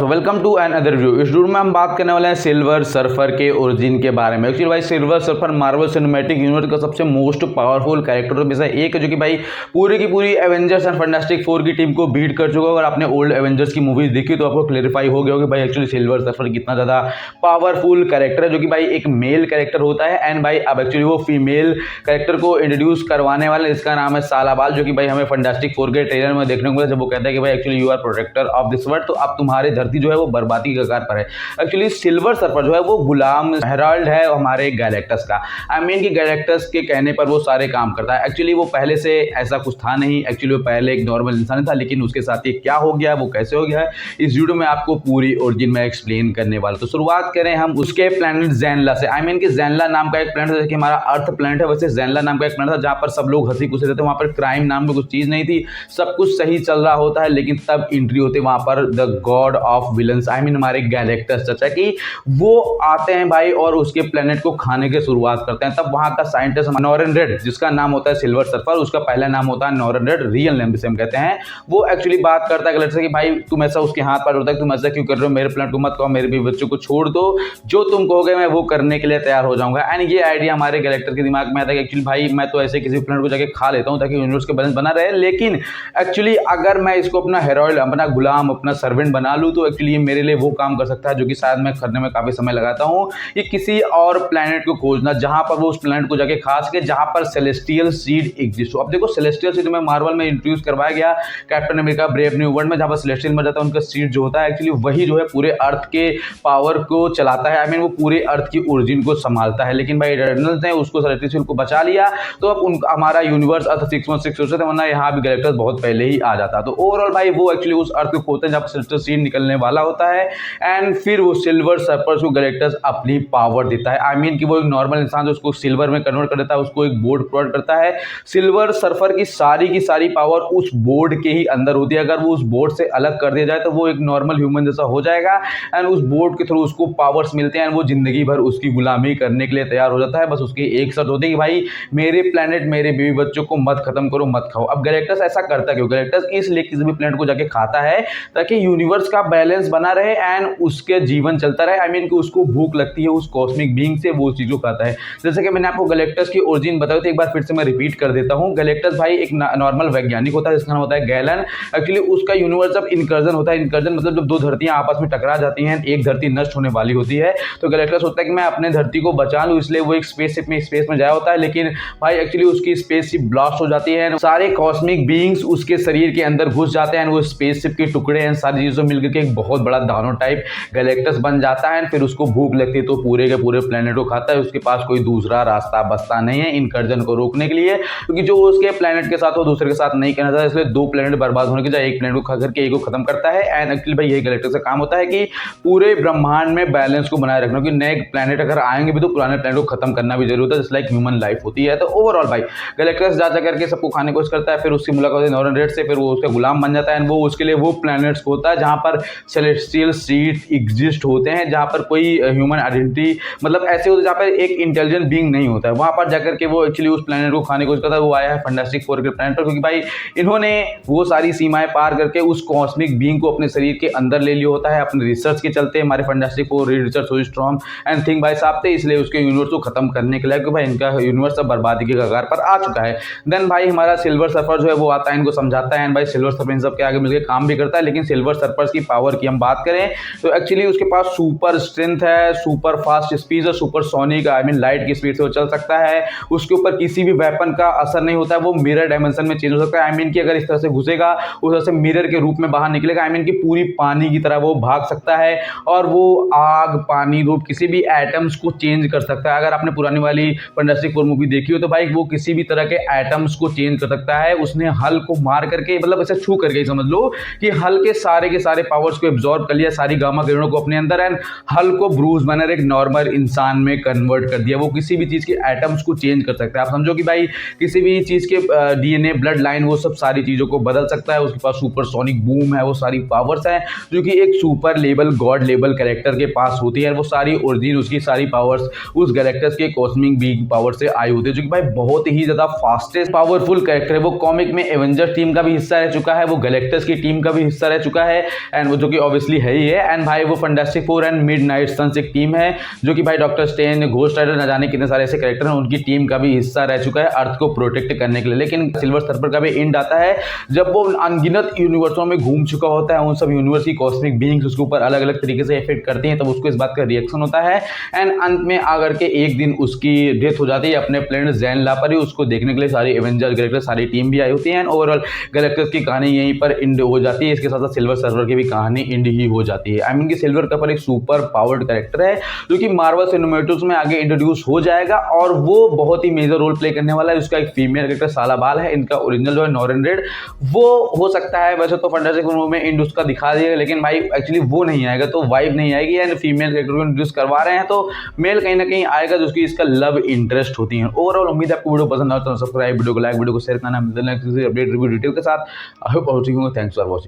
Welcome to another view. इस video में हम बात करने वाले हैं सिल्वर सर्फर के ओरिजिन के बारे में। एक्चुअली भाई silver surfer Marvel cinematic universe का सबसे मोस्ट पावरफुल कैरेक्टर में से एक है, जो कि भाई पूरी की पूरी एवेंजर्स एंड फैंटास्टिक फोर की टीम को बीट कर चुका है। अगर आपने ओल्ड एवेंजर्स की मूवीज देखी तो आपको क्लेरिफाई हो गया होगा भाई एक्चुअली सिल्वर सर्फर कितना ज्यादा पावरफुल कैरेक्टर है, जो कि भाई एक मेल कैरेक्टर होता है। एंड भाई अब एक्चुअली वो फीमेल कैरेक्टर को इंट्रोड्यूस करवाने वाले, इसका नाम है सालाबाल, जो कि भाई हमें फैंटास्टिक फोर के ट्रेलर में देखने को मिला, जब वो कहता है कि भाई actually you are protector of this world, तो अब तुम्हारे धरती जो है वो बर्बादी के कगार पर है। एक्चुअली सिल्वर सर्फर जो है वो गुलाम हेराल्ड है हमारे गैलेक्टस का। आई मीन कि गैलेक्टस के कहने पर वो सारे काम करता है। एक्चुअली वो पहले से ऐसा कुछ था नहीं, एक्चुअली वो पहले एक नॉर्मल इंसान था, लेकिन उसके साथ ये क्या हो गया, वो कैसे हो गया है, इस वीडियो में आपको पूरी ओरिजिन में एक्सप्लेन करने वाला। तो शुरुआत करें हम उसके प्लैनेट ज़ैनला से। आई मीन कि ज़ैनला नाम का एक प्लैनेट है, जैसे कि हमारा अर्थ प्लैनेट है, वैसे ज़ैनला नाम का एक प्लैनेट था जहां पर सब लोग हंसी खुशी रहते, वहां पर क्राइम नाम की कुछ चीज नहीं थी, सब कुछ सही चल रहा होता है। लेकिन तब एंट्री होती है वहां पर the God of villains, I mean हमारे गैलेक्टस चाचा की, वो आते हैं भाई और उसके प्लेनेट को खाने की शुरुआत करते हैं। तब वहां का साइंटिस्ट नॉर्मन रेड, जिसका नाम होता है सिल्वर सर्फर, उसका पहला नाम होता है नॉर्मन रेड, रियल नेम जिसे हम कहते हैं, वो एक्चुअली बात करता है गैलेक्टस से कि भाई तुम ऐसा उसके हाथ पर होता है, तुम ऐसा क्यों कर रहे हो, मेरे प्लेनेट को मत खाओ, मेरे भी बच्चों को छोड़ दो, जो तुम कहोगे मैं वो करने के लिए तैयार हो जाऊंगा। एंड ये आइडिया हमारे गैलेक्टर के दिमाग में आता है कि एक्चुअली भाई मैं तो ऐसे किसी प्लेनेट को जाके खा लेता हूं ताकि यूनिवर्स का बैलेंस बना रहे, लेकिन एक्चुअली अगर मैं इसको अपना हेरोल्ड, अपना गुलाम, अपना सर्वेंट बना लूं तो एक्चुअली ये मेरे लिए वो काम कर सकता है जो कि शायद मैं करने में काफी समय लगाता हूं। ये किसी और प्लैनेट को खोजना जहां पर वो उस प्लैनेट को जाके खा सके जहां पर सेलेस्टियल सीड एग्जिस्ट हो। अब देखो सेलेस्टियल सीड में मार्वल में इंट्रोड्यूस करवाया गया captain America brave new world में, जहां पर सेलेस्टियल मर जाता है, उनका सीड जो होता है एक्चुअली वही जो है पूरे अर्थ के पावर को चलाता है। आई मीन वो पूरे अर्थ की ओरिजिन को संभालता है। लेकिन भाई इटर्नल्स ने उसको सेलेस्टियल को बचा लिया, तो अब हमारा यूनिवर्स अर्थ 616 होता है, वरना यहाँ भी गैलेक्टस बहुत पहले ही आ जाता। तो ओवरऑल भाई वो एक्चुअली उस अर्थ को खोते हैं जहां पर सेलेस्टियल सीड निकलने वाला होता है। एंड फिर वो सिल्वर सर्फर को गैलेक्टस अपनी पावर देता है। आई मीन कि वो एक नॉर्मल इंसान जो उसको सिल्वर में कन्वर्ट कर देता है, उसको एक बोर्ड प्रोवाइड करता है। सिल्वर सर्फर की सारी पावर उस बोर्ड के ही अंदर होती है। अगर वो उस बोर्ड से अलग कर दिया जाए तो वो एक नॉर्मल ह्यूमन जैसा हो जाएगा एंड उस बोर्ड के थ्रू उसको पावर्स मिलते हैं एंड वो जिंदगी भर उसकी गुलामी करने के लिए तैयार हो जाता है। बस उसकी एक शर्त होती है कि भाई मेरे प्लेनेट, मेरे बीवी बच्चों को मत खत्म करो, मत खाओ। अब गैलेक्टस ऐसा करता क्यों? गैलेक्टस इसलिए किसी भी प्लेनेट को जाके खाता है ताकि यूनिवर्स का बैलेंस बना रहे एंड उसके जीवन चलता रहे। आई मीन कि उसको भूख लगती है उस कॉस्मिक बीइंग से, वो उस चीज को खाता है। जैसे कि मैंने आपको गैलेक्टस की ओरिजिन बताई थी, एक बार फिर से मैं रिपीट कर देता हूं। गैलेक्टस भाई एक नॉर्मल वैज्ञानिक होता है जिसका नाम होता है गैलन। एक्चुअली उसका यूनिवर्स जब इनकर्जन होता है, इनकर्जन मतलब जब दो धरतियां आपस में टकरा जाती हैं, एक धरती नष्ट होने वाली होती है, तो गैलेक्टस होता है कि मैं अपने धरती को बचा लूं, इसलिए वो एक स्पेसशिप में स्पेस में जाया होता है। लेकिन भाई एक्चुअली उसकी स्पेसशिप ब्लास्ट हो जाती है, सारे कॉस्मिक बीइंग्स उसके शरीर के अंदर घुस जाते हैं, वो स्पेसशिप के टुकड़े हैं, सारी चीजों मिलकर के एक बहुत बड़ा दानव टाइप गैलेक्टस बन जाता है। फिर उसको भूख लगती है तो पूरे के पूरे प्लेनेट को खाता है। उसके पास कोई दूसरा रास्ता बचता नहीं है इनकर्जन को रोकने के लिए, क्योंकि जो उसके प्लेनेट के साथ वो दूसरे के साथ नहीं करना चाहता, इसलिए दो प्लेनेट बर्बाद होने के जाए एक प्लेनेट को खा करके एक को खत्म करता है। एंड एक्चुअली भाई यही गैलेक्टस का काम होता है कि पूरे ब्रह्मांड में बैलेंस को बनाए रखना, क्योंकि नए प्लेनेट अगर आएंगे भी तो पुराने प्लेनेट को खत्म करना भी जरूरी होता है, जस्ट लाइक ह्यूमन लाइफ होती है। तो ओवरऑल भाई गैलेक्टस जा करके सबको खाने की कोशिश करता है, फिर उसकी मुलाकात होती है नॉर्मन रेड से, फिर वो उसका गुलाम बन जाता है। वो उसके लिए वो प्लैनेट्स होता है जहां पर सेलेस्टियल सीड एग्जिस्ट होते हैं, जहां पर कोई ह्यूमन आइडेंटिटी मतलब ऐसे होते हैं जहां पर एक इंटेलिजेंट बीइंग नहीं होता है। वहां पर जाकर के वो एक्चुअली उस प्लेनेट को खाने की कोशिश करता है। वो आया है फैंटास्टिक फोर के प्लेनेट पर, क्योंकि भाई इन्होंने वो सारी सीमाएं पार करके उस कॉस्मिक बीइंग को अपने शरीर के अंदर ले लिया होता है। अपने रिसर्च के चलते हमारे fantastic four research so strong and think भाई साहब थे, इसलिए उसके यूनिवर्स को खत्म करने के लिए, क्योंकि भाई इनका यूनिवर्स अब बर्बादी के कगार पर आ चुका है। देन भाई हमारा सिल्वर सर्फर जो है वो आता है, इनको समझाता है एंड भाई सिल्वर सर्फर इन सब के आगे मिलकर काम भी करता है। लेकिन सिल्वर सर्फर की पावर की हम बात करें तो एक्चुअली उसके पास सुपर स्ट्रेंथ है, सुपर फास्ट स्पीड है, super sonic I mean light की स्पीड से वो चल सकता है। उसके ऊपर किसी भी वेपन का असर नहीं होता है, वो मिरर डायमेंशन में चेंज हो सकता है। आई मीन कि अगर इस तरह से घुसेगा उस तरह से मिरर के रूप में बाहर निकलेगा। आई मीन कि पूरी पानी की तरह वो भाग सकता है और वो आग, पानी, धूप किसी भी एटम्स को चेंज कर सकता है। अगर आपने पुरानी वाली फैंटास्टिक फोर मूवी देखी हो तो भाई वो किसी भी तरह के एटम्स को चेंज कर सकता है। उसने हल को मार करके मतलब ऐसे छू करके समझ लो कि हल के सारे पावर्स को एब्जॉर्ब कर लिया, सारी गामा किरणों को अपने अंदर, एंड हल को ब्रूस बनर एक नॉर्मल इंसान में कन्वर्ट कर दिया। वो किसी भी चीज के एटम्स को चेंज कर सकता है। आप समझो कि भाई किसी भी चीज के डीएनए, ब्लड लाइन, वो सब सारी चीजों को बदल सकता है। उसके पास सुपर सोनिक बूम है, वो सारी पावर्स हैं जो कि एक super level God level character के पास होती है। वो सारी ओरिजिन, उसकी सारी पावर्स उस गैलेक्टस के कॉस्मिक बीइंग पावर से आई होती है, जो कि भाई बहुत ही ज्यादा फास्टेस्ट पावरफुल कैरेक्टर है। वो कॉमिक में एवेंजर्स टीम का भी हिस्सा रह चुका है, वो गैलेक्टस की टीम का भी हिस्सा रह चुका है एंड वो जो जो कि ऑब्वियसली है ही है। एंड भाई वो fantastic four and midnight sons एक टीम है जो कि भाई डॉक्टर स्ट्रेंज, घोस्ट राइडर, न जाने कितने सारे ऐसे कैरेक्टर हैं, उनकी टीम का भी हिस्सा रह चुका है अर्थ को प्रोटेक्ट करने के लिए। लेकिन सिल्वर सर्फर का भी एंड आता है जब वो अनगिनत यूनिवर्सों में घूम चुका होता है, उन सब यूनिवर्स की कॉस्मिक बीइंग्स उसके ऊपर अलग अलग तरीके से इफेक्ट करती हैं, तब उसको इस बात का रिएक्शन होता है। एंड अंत में आकर के एक दिन उसकी डेथ हो जाती है अपने प्लेनेट ज़ैन-ला पर ही। उसको देखने के लिए सारी एवेंजर गैलेक्टस, सारी टीम भी आई होती है। एंड ओवरऑल गैलेक्टस की कहानी यहीं पर एंड हो जाती है। इसके साथ साथ सिल्वर सर्फर की भी कहानी एंड ही हो जाती है। आई मीन कि सिल्वर सर्फर एक सुपर पावर्ड कैरेक्टर है जो कि मार्वल सिनेमैटिक्स में आगे इंट्रोड्यूस हो जाएगा और वो बहुत ही मेजर रोल प्ले करने वाला है। उसका एक फीमेल कैरेक्टर सालाबाल है, इनका ओरिजिनल जो है नॉर्मन रेड, वो हो सकता है वैसे तो फैंटास्टिक फोर में एंड उसका दिखा दिया, लेकिन भाई एक्चुअली वो नहीं आएगा तो वाइब नहीं आएगी। एंड फीमेल कैरेक्टर को इंट्रोड्यूस करवा रहे हैं तो मेल कहीं ना कहीं आएगा जिसकी इसका लव इंटरेस्ट होती है। ओवरऑल उम्मीद है आपको वीडियो पसंद आए तो सब्सक्राइब, वीडियो को लाइक, वीडियो को शेयर करना। मिलते हैं नेक्स्ट अपडेट रिव्यू डिटेल के साथ। I hope thanks for watching.